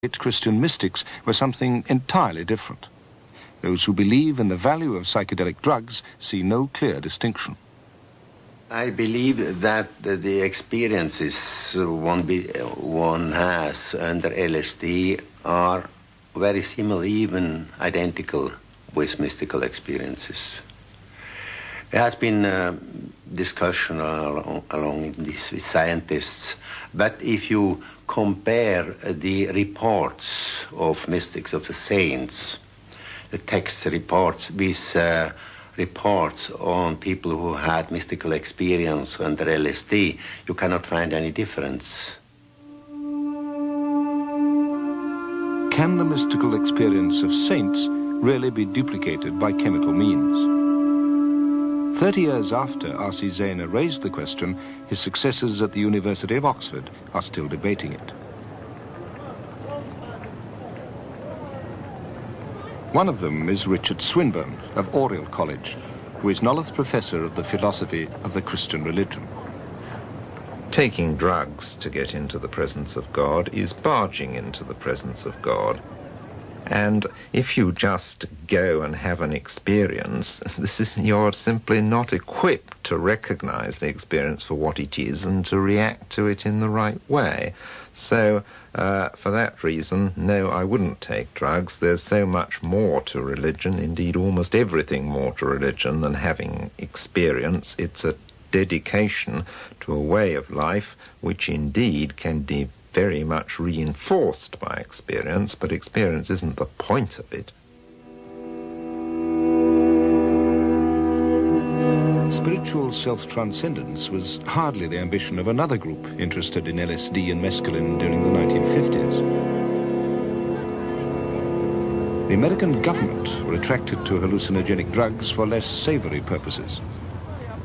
Christian mystics were something entirely different. Those who believe in the value of psychedelic drugs see no clear distinction. I believe that the experiences one has under LSD are very similar, even identical with mystical experiences. There has been discussion along this with scientists, but if you compare the reports of mystics, of the saints, the text reports with reports on people who had mystical experience under LSD, you cannot find any difference. Can the mystical experience of saints really be duplicated by chemical means? 30 years after R.C. Zehner raised the question, his successors at the University of Oxford are still debating it. One of them is Richard Swinburne of Oriel College, who is Nolloth Professor of the Philosophy of the Christian Religion. Taking drugs to get into the presence of God is barging into the presence of God. And if you just go and have an experience, you're simply not equipped to recognize the experience for what it is and to react to it in the right way. So, for that reason, no, I wouldn't take drugs. There's so much more to religion, indeed almost everything more to religion than having experience. It's a dedication to a way of life which indeed can be very much reinforced by experience, but experience isn't the point of it. Spiritual self-transcendence was hardly the ambition of another group interested in LSD and mescaline during the 1950s. The American government were attracted to hallucinogenic drugs for less savory purposes.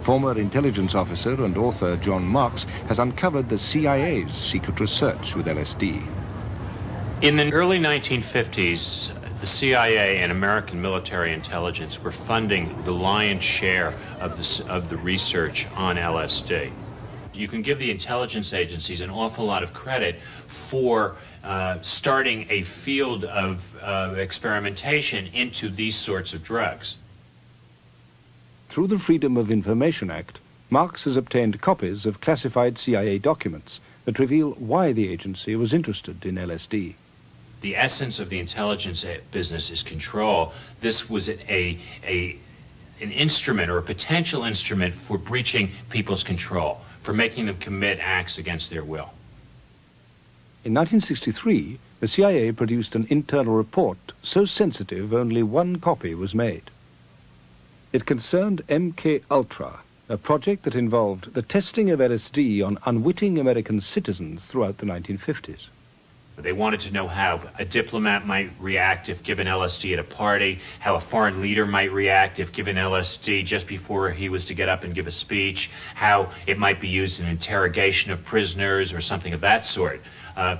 Former intelligence officer and author John Marks has uncovered the CIA's secret research with LSD. In the early 1950s, the CIA and American military intelligence were funding the lion's share of the research on LSD. You can give the intelligence agencies an awful lot of credit for starting a field of experimentation into these sorts of drugs. Through the Freedom of Information Act, Marks has obtained copies of classified CIA documents that reveal why the agency was interested in LSD. The essence of the intelligence business is control. This was an instrument or a potential instrument for breaching people's control, for making them commit acts against their will. In 1963, the CIA produced an internal report so sensitive only one copy was made. It concerned MK Ultra, a project that involved the testing of LSD on unwitting American citizens throughout the 1950s. They wanted to know how a diplomat might react if given LSD at a party, how a foreign leader might react if given LSD just before he was to get up and give a speech, how it might be used in interrogation of prisoners or something of that sort.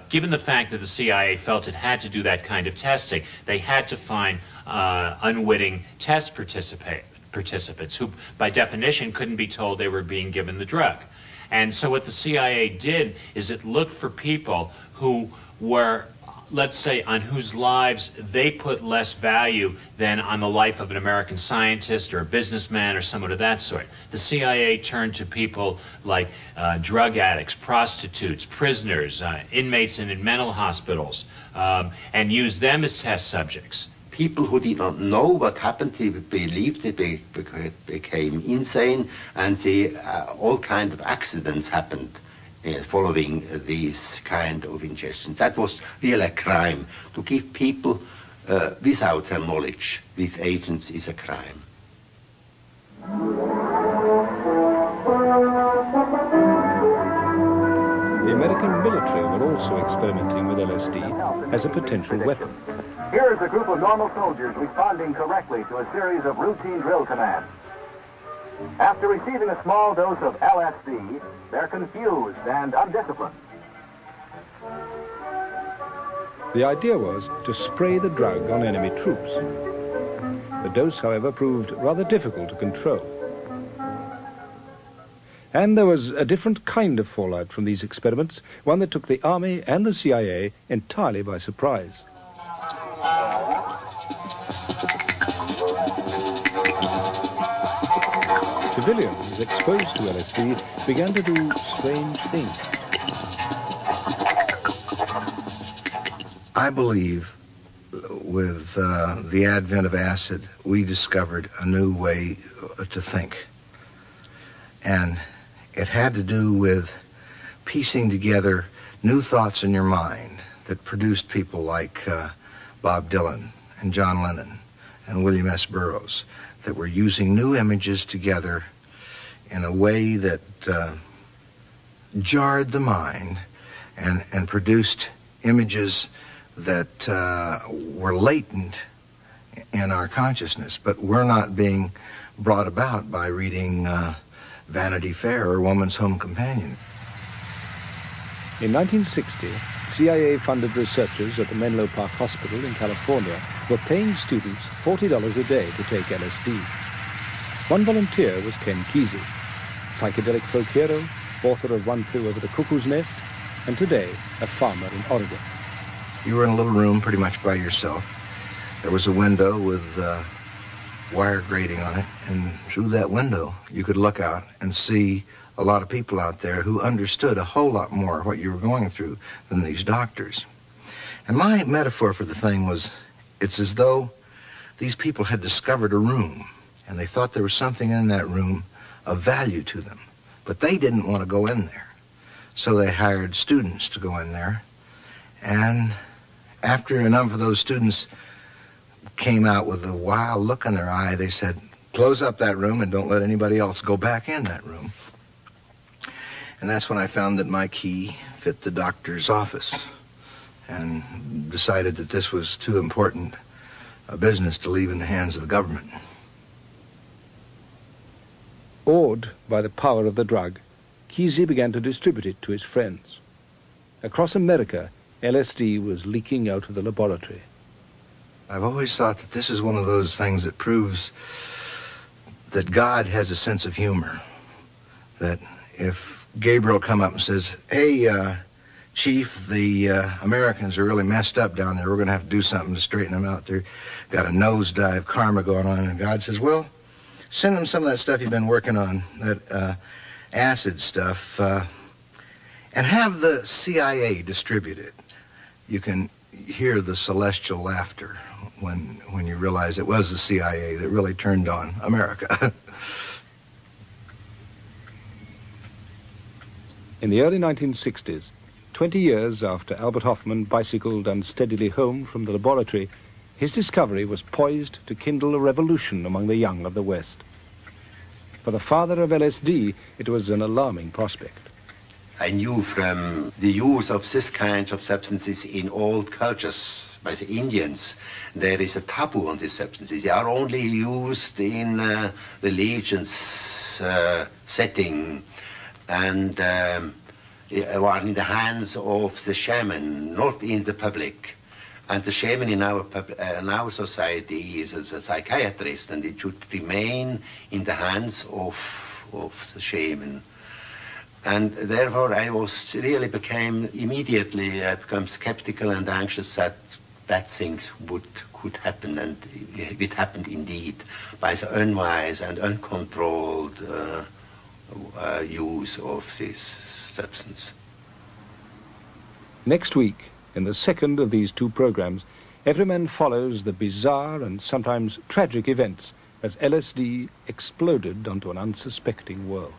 Given the fact that the CIA felt it had to do that kind of testing, they had to find unwitting test participants who, by definition, couldn't be told they were being given the drug. And so what the CIA did is it looked for people who were, let's say, on whose lives they put less value than on the life of an American scientist or a businessman or someone of that sort. The CIA turned to people like drug addicts, prostitutes, prisoners, inmates in mental hospitals, and used them as test subjects. People who did not know what happened, they believed they became insane, and all kinds of accidents happened following these kind of ingestions. That was really a crime. To give people without their knowledge with agents is a crime. The American military were also experimenting with LSD as a potential weapon. Here is a group of normal soldiers responding correctly to a series of routine drill commands. After receiving a small dose of LSD, they're confused and undisciplined. The idea was to spray the drug on enemy troops. The dose, however, proved rather difficult to control. And there was a different kind of fallout from these experiments, one that took the Army and the CIA entirely by surprise. Civilians exposed to LSD began to do strange things. I believe with the advent of acid, we discovered a new way to think. And it had to do with piecing together new thoughts in your mind that produced people like Bob Dylan and John Lennon and William S. Burroughs, that were using new images together in a way that jarred the mind and produced images that were latent in our consciousness, but were not being brought about by reading Vanity Fair or Woman's Home Companion. In 1960, CIA-funded researchers at the Menlo Park Hospital in California were paying students $40 a day to take LSD. One volunteer was Ken Kesey, psychedelic folk hero, author of One Flew Over the Cuckoo's Nest, and today a farmer in Oregon. You were in a little room pretty much by yourself. There was a window with wire grating on it, and through that window you could look out and see a lot of people out there who understood a whole lot more what you were going through than these doctors. And my metaphor for the thing was, it's as though these people had discovered a room, and they thought there was something in that room of value to them, but they didn't want to go in there. So they hired students to go in there, and after enough of those students came out with a wild look in their eye, they said, close up that room and don't let anybody else go back in that room. And that's when I found that my key fit the doctor's office and decided that this was too important a business to leave in the hands of the government. Awed by the power of the drug, Kesey began to distribute it to his friends. Across America, LSD was leaking out of the laboratory. I've always thought that this is one of those things that proves that God has a sense of humor. That if Gabriel come up and says, hey, Chief, the Americans are really messed up down there. We're going to have to do something to straighten them out. They've got a nosedive karma going on. And God says, well, send them some of that stuff you've been working on, that acid stuff, and have the CIA distribute it. You can hear the celestial laughter when you realize it was the CIA that really turned on America. In the early 1960s, 20 years after Albert Hofmann bicycled unsteadily home from the laboratory, his discovery was poised to kindle a revolution among the young of the West. For the father of LSD, it was an alarming prospect. I knew from the use of this kind of substances in old cultures by the Indians, there is a taboo on these substances. They are only used in religions setting and are in the hands of the shaman, not in the public. And the shaman in our society is a psychiatrist, and it should remain in the hands of the shaman. And therefore I became skeptical and anxious that bad things could happen, and it happened indeed by the unwise and uncontrolled use of this substance. Next week, in the second of these two programs, Everyman follows the bizarre and sometimes tragic events as LSD exploded onto an unsuspecting world.